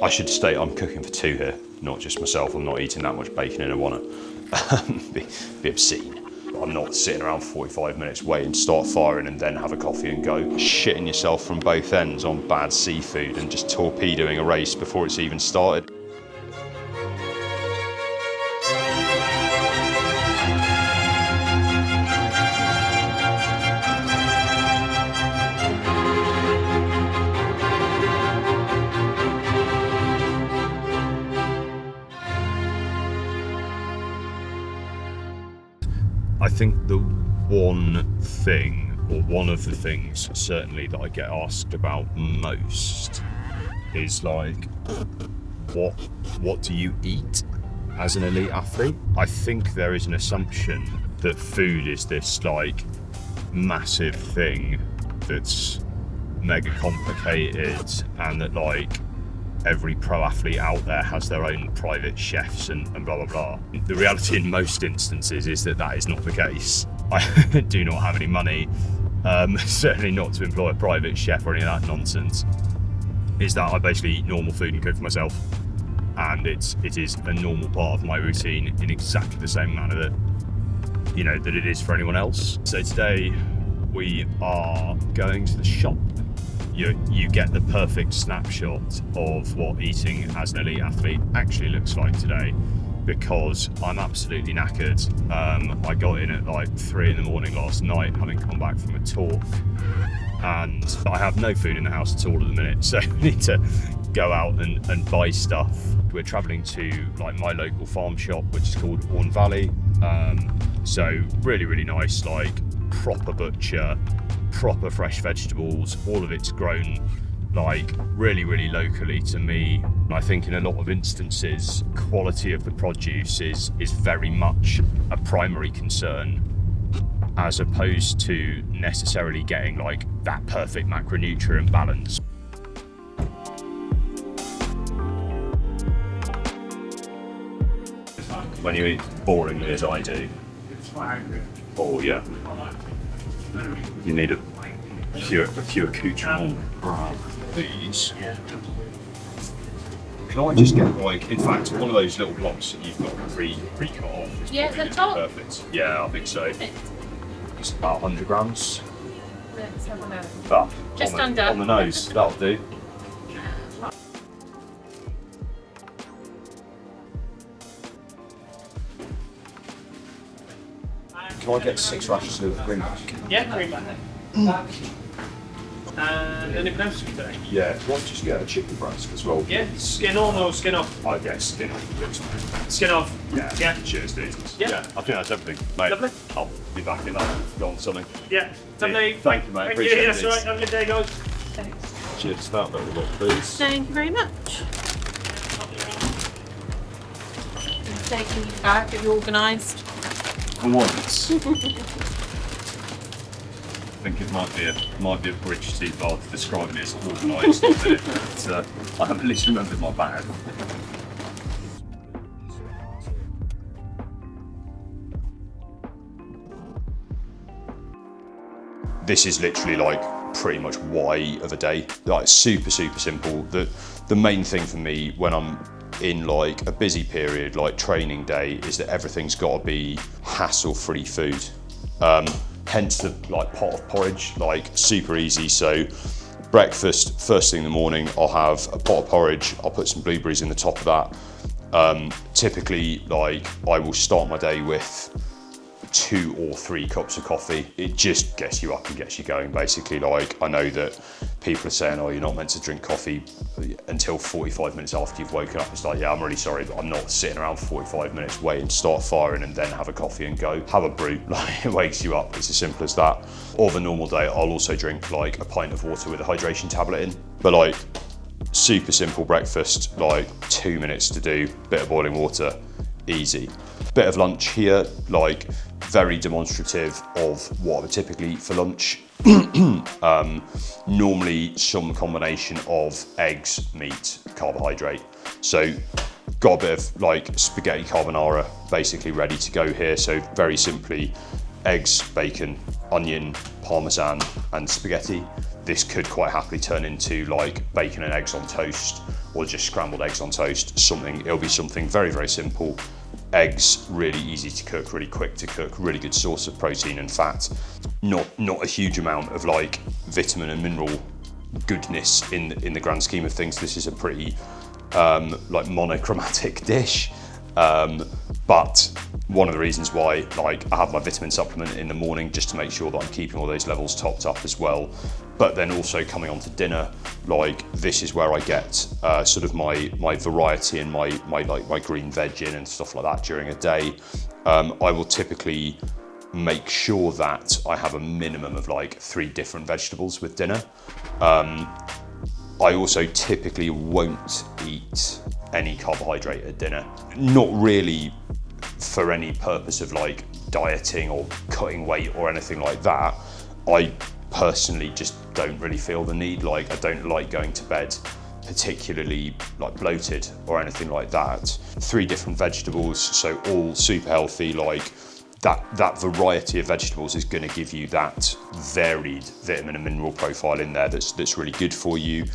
I should state I'm cooking for two here, not just myself. I'm not eating that much bacon in a wanna. be obscene. I'm not sitting around for 45 minutes waiting to start firing and then have a coffee and go. Shitting yourself from both ends on bad seafood and just torpedoing a race before it's even started. I think the one thing, or one of the things certainly that I get asked about most is like, what do you eat as an elite athlete? I think there is an assumption that food is this like massive thing that's mega complicated and that like every pro athlete out there has their own private chefs and blah blah blah. The reality in most instances is that is not the case. I do not have any money, certainly not to employ a private chef or any of that nonsense. Is that I basically eat normal food and cook for myself, and it is a normal part of my routine in exactly the same manner that it is for anyone else. So today we are going to the shop. You get the perfect snapshot of what eating as an elite athlete actually looks like today, because I'm absolutely knackered. I got in at like 3 in the morning last night, having come back from a talk, and I have no food in the house at all at the minute, so I need to go out and buy stuff. We're travelling to like my local farm shop, which is called Orne Valley. So really nice, like proper butcher, proper fresh vegetables, all of it's grown like really locally to me. I think in a lot of instances quality of the produce is very much a primary concern, as opposed to necessarily getting like that perfect macronutrient balance. When you eat boringly as I do, oh yeah, you need a few accoutrements. These. Can I just get like, in fact, one of those little blocks that you've got pre-cut off? Yeah, the top. Perfect. Yeah, I think so. It's about 100 grams. Let's have a look. But Just on under. On the nose, that'll do. Can I get 6 rashers of greenback? Yeah, greenback. And anything else you take? Yeah, can I just get a chicken breast as well? Yeah, skin on or skin off? I get skin off. Skin off. Yeah. Yeah. Cheers, dude. Yeah. I think that's everything, mate. Lovely. I'll be back in that. Go on something. Yeah. Lovely. Thank you, mate. Thank Appreciate you. it. That's all right. Have a good day, guys. Thanks. Cheers to that little lot, please. Thank you very much. Taking you back, are you organised? Once. I think it might be a bridge too far to describe me as organised, but I have at least remembered my bag. This is literally like pretty much why of a day. Like super simple. The main thing for me when I'm in like a busy period, like training day, is that everything's got to be hassle-free food. Hence the like pot of porridge, like super easy. So breakfast, first thing in the morning, I'll have a pot of porridge. I'll put some blueberries in the top of that. Typically, like I will start my day with 2 or 3 cups of coffee. It just gets you up and gets you going, basically. Like I know that people are saying, oh, you're not meant to drink coffee until 45 minutes after you've woken up. It's like, yeah, I'm really sorry, but I'm not sitting around for 45 minutes waiting to start firing and then have a coffee and go. Have a brew, like it wakes you up. It's as simple as that. Of a normal day, I'll also drink like a pint of water with a hydration tablet in. But like super simple breakfast, like 2 minutes to do, bit of boiling water, easy. Bit of lunch here, like very demonstrative of what I would typically eat for lunch. Normally some combination of eggs, meat, carbohydrate. So got a bit of like spaghetti carbonara basically ready to go here. So very simply, eggs, bacon, onion, parmesan and spaghetti. This could quite happily turn into like bacon and eggs on toast, or just scrambled eggs on toast. It'll be something very, very simple. Eggs, really easy to cook, really quick to cook, really good source of protein and fat. Not a huge amount of like vitamin and mineral goodness in the grand scheme of things. This is a pretty like monochromatic dish. But one of the reasons why, like, I have my vitamin supplement in the morning just to make sure that I'm keeping all those levels topped up as well. But then also coming on to dinner, like, this is where I get sort of my variety and my green veg in and stuff like that during a day. I will typically make sure that I have a minimum of like 3 different vegetables with dinner. I also typically won't eat any carbohydrate at dinner. Not really for any purpose of like dieting or cutting weight or anything like that. I personally just don't really feel the need. Like, I don't like going to bed particularly like bloated or anything like that. 3 different vegetables, so all super healthy. Like, that variety of vegetables is going to give you that varied vitamin and mineral profile in there that's really good for you.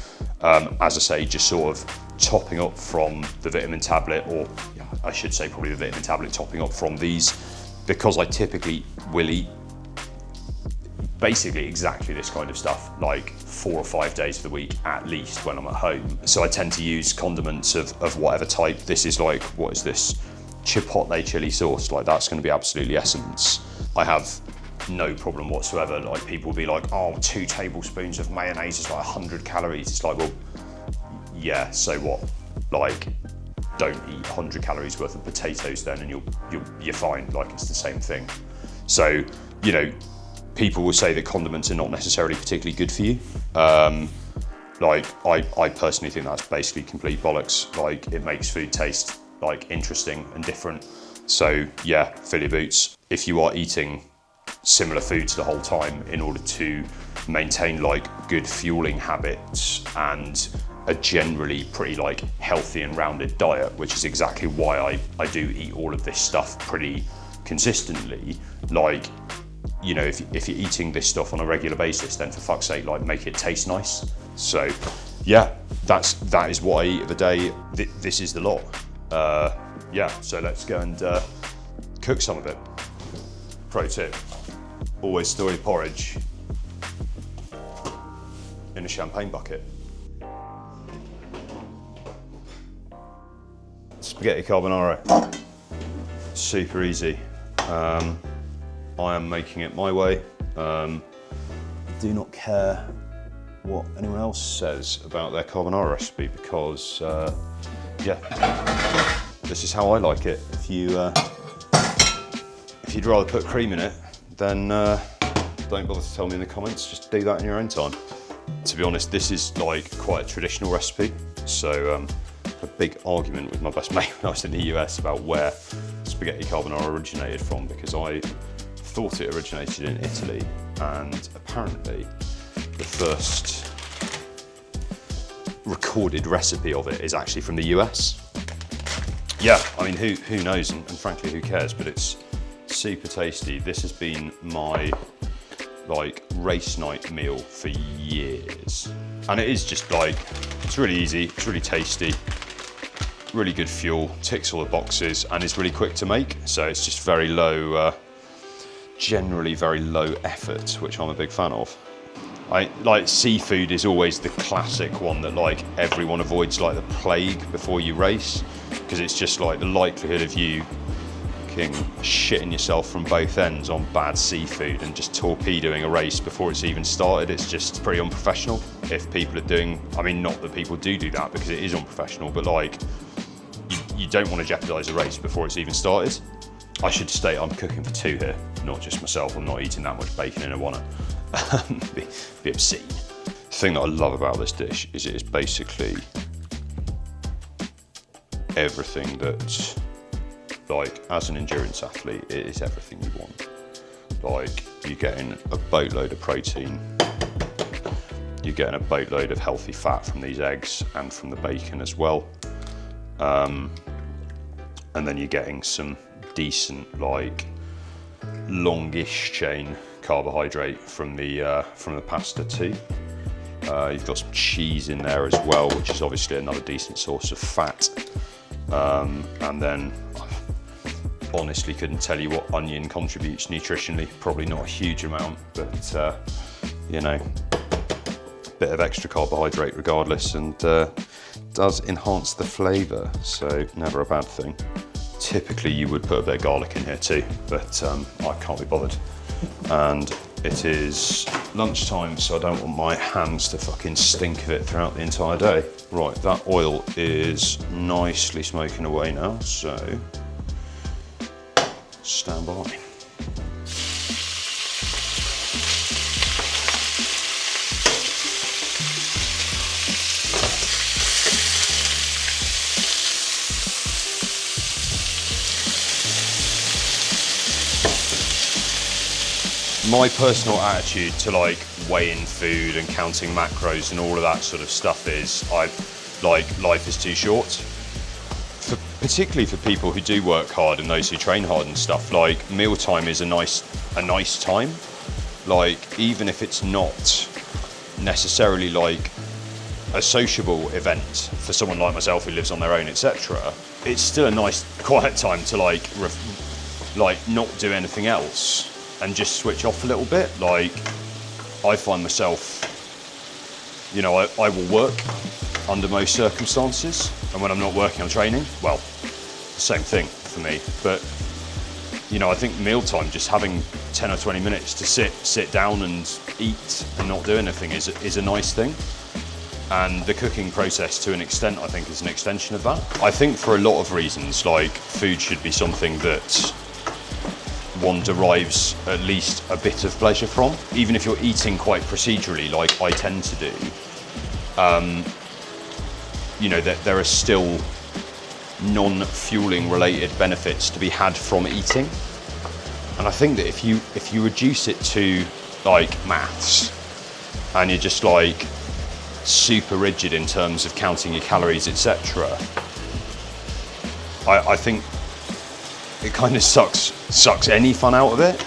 As I say, just sort of topping up from the vitamin tablet, or I should say probably the vitamin tablet topping up from these, because I typically will eat basically exactly this kind of stuff like 4 or 5 days of the week at least when I'm at home. So I tend to use condiments of whatever type. This is like, what is this? Chipotle chili sauce. Like, that's going to be absolutely essence. I have no problem whatsoever. Like, people will be like, oh, 2 tablespoons of mayonnaise is like 100 calories. It's like, well, yeah, so what? Like, don't eat 100 calories worth of potatoes then and you're fine. Like, it's the same thing. So, you know, people will say that condiments are not necessarily particularly good for you. Like, I personally think that's basically complete bollocks. Like, it makes food taste like interesting and different. So yeah, fill your boots. If you are eating similar foods the whole time in order to maintain like good fueling habits and a generally pretty like healthy and rounded diet, which is exactly why I do eat all of this stuff pretty consistently. Like, you know, if you're eating this stuff on a regular basis, then for fuck's sake, like, make it taste nice. So yeah, that is what I eat of the day. This is the lot. Yeah, so let's go and cook some of it. Pro tip, always store your porridge in a champagne bucket. Spaghetti carbonara, super easy. I am making it my way. I do not care what anyone else says about their carbonara recipe because yeah, this is how I like it. If you'd rather put cream in it, then don't bother to tell me in the comments, just do that in your own time. To be honest, this is like quite a traditional recipe, so a big argument with my best mate when I was in the US about where spaghetti carbonara originated from, because I thought it originated in Italy, and apparently the first recorded recipe of it is actually from the US. Yeah, I mean, who knows, and frankly, who cares, but it's super tasty. This has been my like race night meal for years, and it is just like, it's really easy, it's really tasty, really good fuel, ticks all the boxes, and it's really quick to make. So it's just very low, generally very low effort, which I'm a big fan of. Like, seafood is always the classic one that like everyone avoids like the plague before you race, because it's just like the likelihood of you shitting yourself from both ends on bad seafood and just torpedoing a race before it's even started. It's just pretty unprofessional. If people are doing, I mean, not that people do that, because it is unprofessional, but like, you don't want to jeopardize a race before it's even started. I should state I'm cooking for 2 here, not just myself. I'm not eating that much bacon in a one. Be obscene. The thing that I love about this dish is it is basically everything that, like, as an endurance athlete, it is everything you want. Like, you're getting a boatload of protein, you're getting a boatload of healthy fat from these eggs and from the bacon as well, and then you're getting some decent, like, longish chain carbohydrate from the pasta too. You've got some cheese in there as well, which is obviously another decent source of fat. And then, honestly, couldn't tell you what onion contributes nutritionally. Probably not a huge amount, but you know, bit of extra carbohydrate regardless, and does enhance the flavour, so never a bad thing. Typically you would put a bit of garlic in here too, but I can't be bothered. And it is lunchtime, so I don't want my hands to fucking stink of it throughout the entire day. Right, that oil is nicely smoking away now, so stand by. My personal attitude to like weighing food and counting macros and all of that sort of stuff is life is too short. Particularly for people who do work hard and those who train hard and stuff, like mealtime is a nice time. Like, even if it's not necessarily like a sociable event for someone like myself who lives on their own, etc., it's still a nice quiet time to like not do anything else and just switch off a little bit. Like, I find myself, you know, I will work under most circumstances, and when I'm not working, I'm training. Well, same thing for me. But, you know, I think mealtime, just having 10 or 20 minutes to sit down and eat and not do anything is a nice thing. And the cooking process, to an extent, I think is an extension of that. I think for a lot of reasons, like, food should be something that one derives at least a bit of pleasure from, even if you're eating quite procedurally, like I tend to do. You know, there are still non-fueling related benefits to be had from eating, and I think that if you reduce it to like maths, and you're just like super rigid in terms of counting your calories, etc., I think it kind of sucks any fun out of it.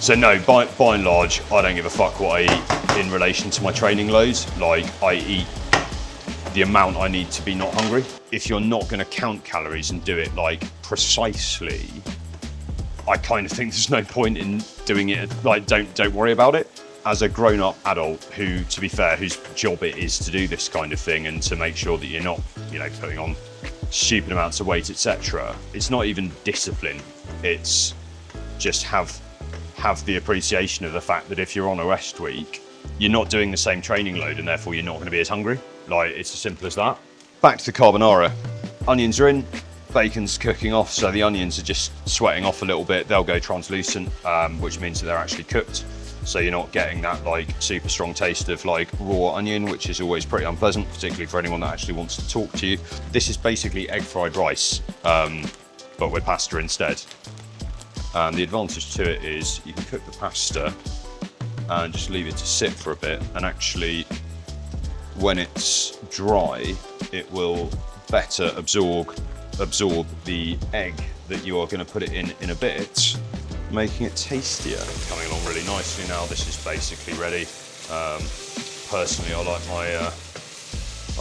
So no, by and large, I don't give a fuck what I eat in relation to my training loads. Like, I eat the amount I need to be not hungry. If you're not going to count calories and do it like precisely, I kind of think there's no point in doing it. Like, don't worry about it. As a grown-up adult who, to be fair, whose job it is to do this kind of thing and to make sure that you're not, you know, putting on stupid amounts of weight, etc. It's not even discipline. It's just have the appreciation of the fact that if you're on a rest week, you're not doing the same training load, and therefore you're not going to be as hungry. Like, it's as simple as that. Back to the carbonara. Onions are in, bacon's cooking off, so the onions are just sweating off a little bit. They'll go translucent, which means that they're actually cooked. So you're not getting that like super strong taste of like raw onion, which is always pretty unpleasant, particularly for anyone that actually wants to talk to you. This is basically egg fried rice, but with pasta instead. And the advantage to it is you can cook the pasta and just leave it to sit for a bit, and actually when it's dry, it will better absorb the egg that you are going to put it in a bit, making it tastier. Coming along really nicely now. This is basically ready. Personally, I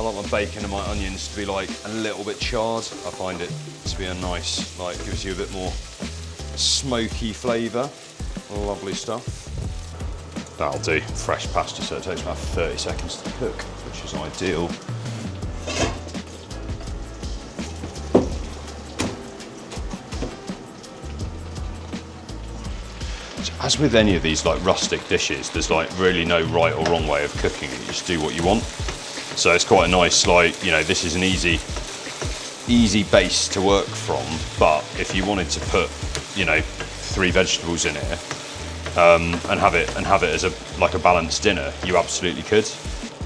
like my bacon and my onions to be like a little bit charred. I find it to be a nice, like, gives you a bit more smoky flavour. Lovely stuff. That'll do. Fresh pasta, so it takes about 30 seconds to cook, which is ideal. As with any of these like rustic dishes, there's like really no right or wrong way of cooking it. You just do what you want. So it's quite a nice, like, you know, this is an easy base to work from. But if you wanted to put, you know, 3 vegetables in here and have it as a balanced dinner, you absolutely could.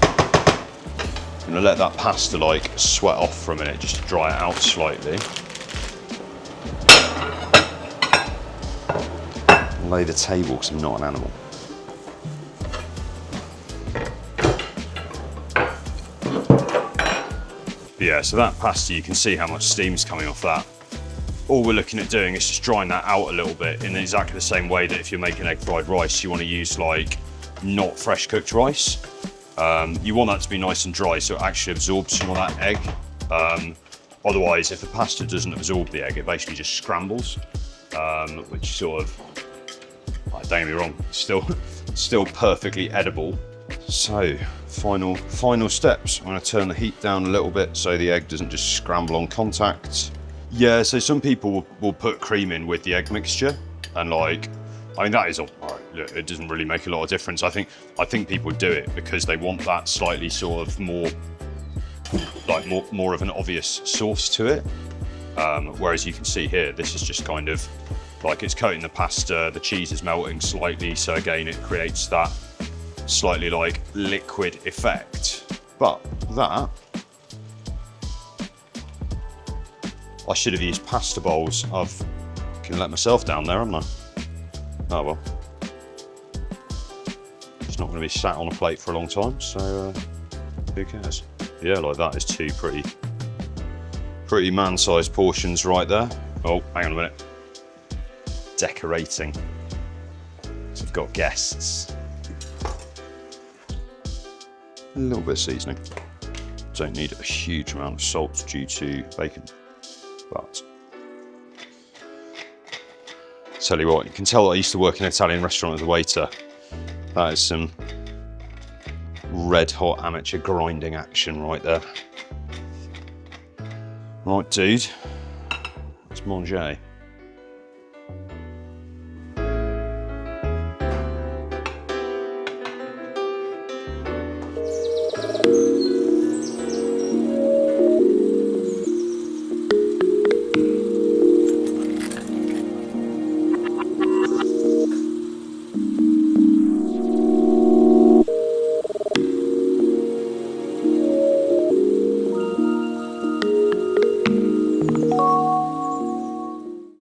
I'm gonna let that pasta like sweat off for a minute just to dry it out slightly. Lay the table because I'm not an animal. But yeah, so that pasta, you can see how much steam's coming off that. All we're looking at doing is just drying that out a little bit in exactly the same way that if you're making egg fried rice, you want to use like not fresh cooked rice. You want that to be nice and dry so it actually absorbs some of that egg. Otherwise, if the pasta doesn't absorb the egg, it basically just scrambles, which sort of, don't get me wrong, still perfectly edible. So, final steps. I'm going to turn the heat down a little bit so the egg doesn't just scramble on contact. Yeah, so some people will put cream in with the egg mixture, and like, I mean, that is all right. Look, it doesn't really make a lot of difference. I think people do it because they want that slightly sort of more of an obvious sauce to it. Whereas you can see here, this is just kind of like it's coating the pasta, the cheese is melting slightly, so again it creates that slightly like liquid effect. But that, I should have used pasta bowls. I've can let myself down there, haven't I? Oh well. It's not going to be sat on a plate for a long time, so who cares? Yeah, like that is two pretty man-sized portions right there. Oh, hang on a minute. Decorating. So I've got guests. A little bit of seasoning. Don't need a huge amount of salt due to bacon, but tell you what, you can tell I used to work in an Italian restaurant as a waiter. That is some red hot amateur grinding action right there. Right, dude, let's manger.